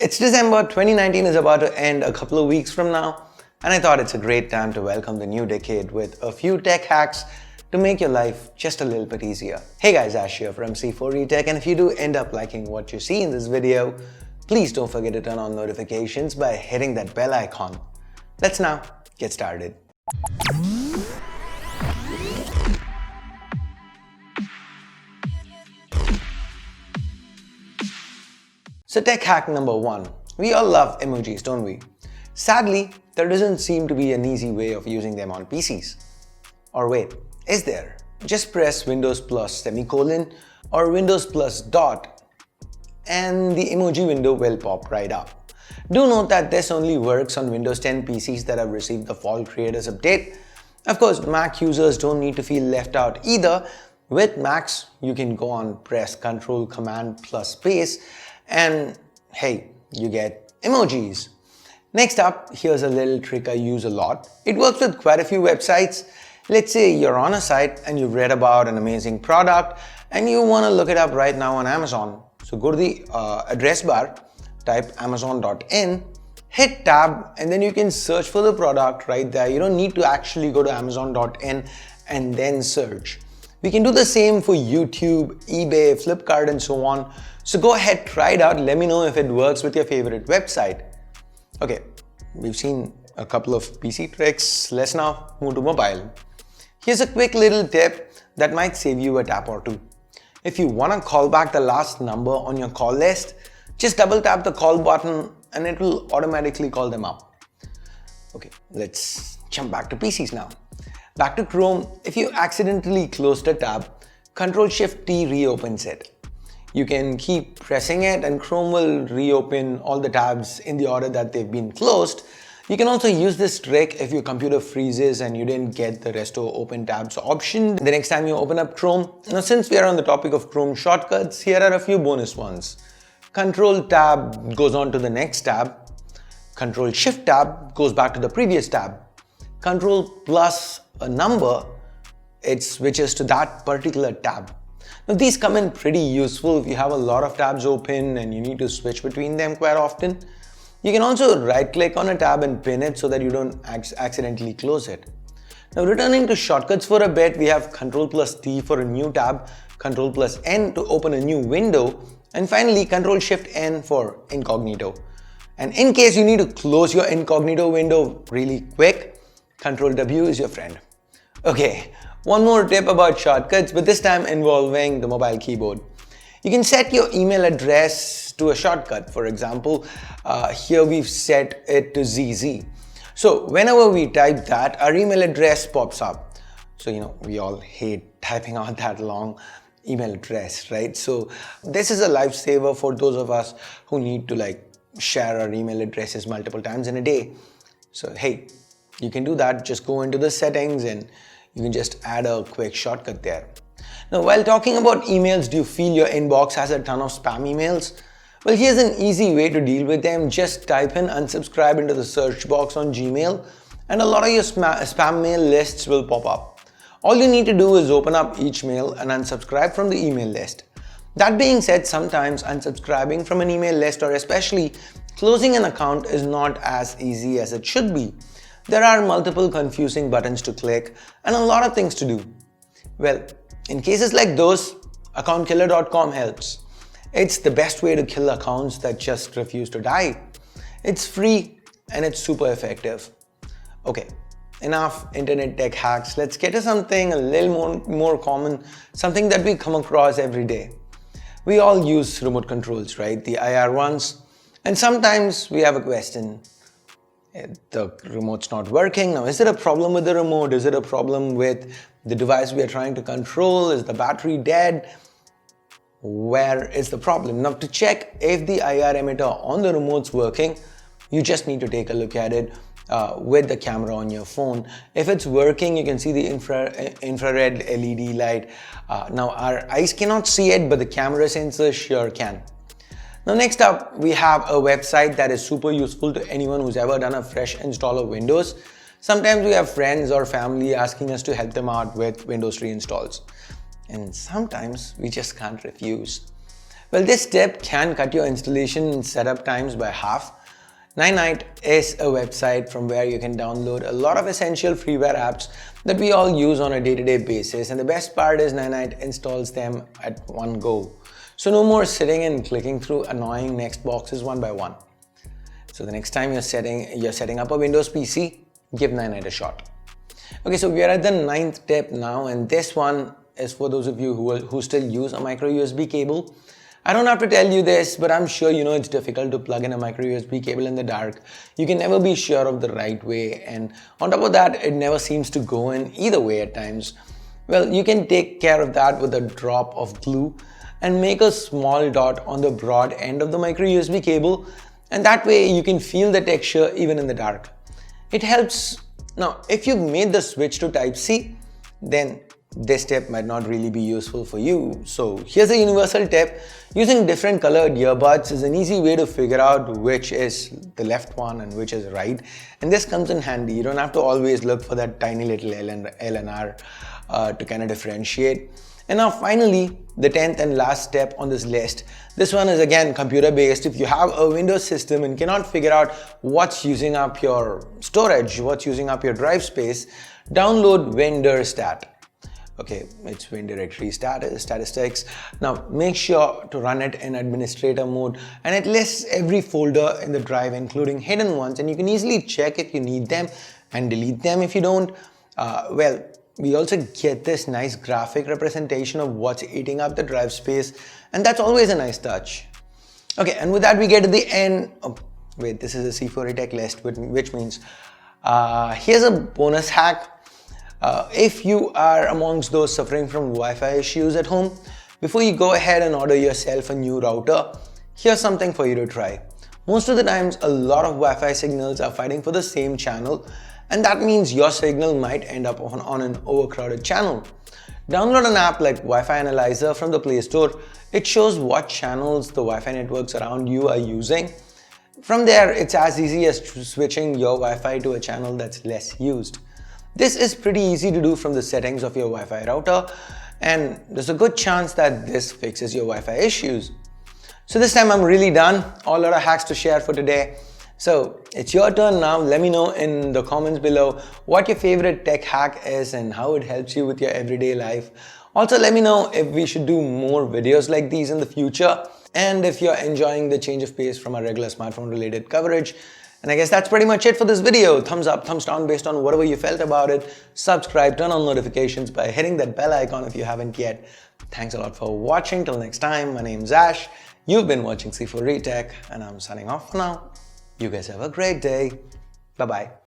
It's December 2019 is about to end a couple of weeks from now, and I thought it's a great time to welcome the new decade with a few tech hacks to make your life just a little bit easier. Hey guys, Ash here from C4eTech, and if you do end up liking what you see in this video, please don't forget to turn on notifications by hitting that bell icon. Let's now get started. So tech hack number 1. We all love emojis, don't we? Sadly, there doesn't seem to be an easy way of using them on PCs. Or wait, is there? Just press Windows plus semicolon or Windows plus dot and the emoji window will pop right up. Do note that this only works on Windows 10 PCs that have received the Fall Creators Update. Of course, Mac users don't need to feel left out either. With Macs, you can go on, press Ctrl Command plus space, and hey, you get emojis. Next up, here's a little trick I use a lot. It works with quite a few websites. Let's say you're on a site and you've read about an amazing product and you want to look it up right now on Amazon. So go to the address bar, type amazon.in, hit tab, and then you can search for the product right there. You don't need to actually go to amazon.in and then search. We can do the same for YouTube, eBay, Flipkart, and so on. So go ahead, try it out. Let me know if it works with your favorite website. Okay, we've seen a couple of PC tricks. Let's now move to mobile. Here's a quick little tip that might save you a tap or two. If you want to call back the last number on your call list, just double tap the call button and it will automatically call them up. Okay, let's jump back to PCs now. Back to Chrome, if you accidentally closed a tab, Ctrl-Shift-T reopens it. You can keep pressing it and Chrome will reopen all the tabs in the order that they've been closed. You can also use this trick if your computer freezes and you didn't get the Restore Open Tabs option the next time you open up Chrome. Now, since we are on the topic of Chrome shortcuts, here are a few bonus ones. Control-Tab goes on to the next tab. Control-Shift-Tab goes back to the previous tab. Control plus a number, it switches to that particular tab. Now these come in pretty useful if you have a lot of tabs open and you need to switch between them quite often. You can also right click on a tab and pin it so that you don't accidentally close it. Now returning to shortcuts for a bit, we have Ctrl plus T for a new tab, Ctrl plus N to open a new window, and finally Ctrl Shift N for incognito. And in case you need to close your incognito window really quick, Ctrl W is your friend. Okay, one more tip about shortcuts, but this time involving the mobile keyboard. You can set your email address to a shortcut. For example, here we've set it to ZZ. So whenever we type that, our email address pops up. So, we all hate typing out that long email address, right? So this is a lifesaver for those of us who need to share our email addresses multiple times in a day. So hey, you can do that. Just go into the settings and you can just add a quick shortcut there. Now, while talking about emails, do you feel your inbox has a ton of spam emails? Well, here's an easy way to deal with them. Just type in unsubscribe into the search box on Gmail and a lot of your spam mail lists will pop up. All you need to do is open up each mail and unsubscribe from the email list. That being said, sometimes unsubscribing from an email list or especially closing an account is not as easy as it should be. There are multiple confusing buttons to click and a lot of things to do. Well, in cases like those, AccountKiller.com helps. It's the best way to kill accounts that just refuse to die. It's free and it's super effective. Okay, enough internet tech hacks. Let's get to something a little more common, something that we come across every day. We all use remote controls, right? The IR ones. And sometimes we have a question. The remote's not working. Now, is it a problem with the remote? Is it a problem with the device we are trying to control? Is the battery dead? Where is the problem? Now, to check if the IR emitter on the remote's working, you just need to take a look at it with the camera on your phone. If it's working, you can see the infrared LED light. Now, our eyes cannot see it, but the camera sensor sure can. Now next up, we have a website that is super useful to anyone who's ever done a fresh install of Windows. Sometimes we have friends or family asking us to help them out with Windows reinstalls. And sometimes we just can't refuse. Well, this step can cut your installation and setup times by half. Ninite is a website from where you can download a lot of essential freeware apps that we all use on a day-to-day basis, and the best part is Ninite installs them at one go. So no more sitting and clicking through annoying next boxes one by one. So the next time you're setting up a Windows PC, give Ninite a shot. Okay, so we are at the 9th step now, and this one is for those of you who still use a micro USB cable. I don't have to tell you this, but I'm sure you know it's difficult to plug in a micro USB cable in the dark. You can never be sure of the right way, and on top of that, it never seems to go in either way at times. Well, you can take care of that with a drop of glue and make a small dot on the broad end of the micro USB cable, and that way you can feel the texture even in the dark. It helps. Now, if you've made the switch to Type-C, then this tip might not really be useful for you. So here's a universal tip. Using different colored earbuds is an easy way to figure out which is the left one and which is right. And this comes in handy. You don't have to always look for that tiny little L and R to kind of differentiate. And now finally, the 10th and last step on this list. This one is again computer based. If you have a Windows system and cannot figure out what's using up your storage, what's using up your drive space, download Windirstat. Okay, it's Win directory statistics. Now make sure to run it in administrator mode, and it lists every folder in the drive, including hidden ones, and you can easily check if you need them and delete them if you don't. Well, we also get this nice graphic representation of what's eating up the drive space, and that's always a nice touch. Okay, and with that we get to the end. Oh, wait, this is a C4 tech list, which means here's a bonus hack. If you are amongst those suffering from Wi-Fi issues at home, before you go ahead and order yourself a new router, here's something for you to try. Most of the times, a lot of Wi-Fi signals are fighting for the same channel, and that means your signal might end up on an overcrowded channel. Download an app like Wi-Fi Analyzer from the Play Store. It shows what channels the Wi-Fi networks around you are using. From there, it's as easy as switching your Wi-Fi to a channel that's less used. This is pretty easy to do from the settings of your Wi-Fi router, and there's a good chance that this fixes your Wi-Fi issues. So this time I'm really done. All lot of hacks to share for today. So it's your turn now. Let me know in the comments below what your favorite tech hack is and how it helps you with your everyday life. Also, let me know if we should do more videos like these in the future, and if you're enjoying the change of pace from our regular smartphone related coverage. And I guess that's pretty much it for this video. Thumbs up, thumbs down based on whatever you felt about it. Subscribe, turn on notifications by hitting that bell icon if you haven't yet. Thanks a lot for watching. Till next time, my name's Ash. You've been watching C4 Tech, and I'm signing off for now. You guys have a great day. Bye-bye.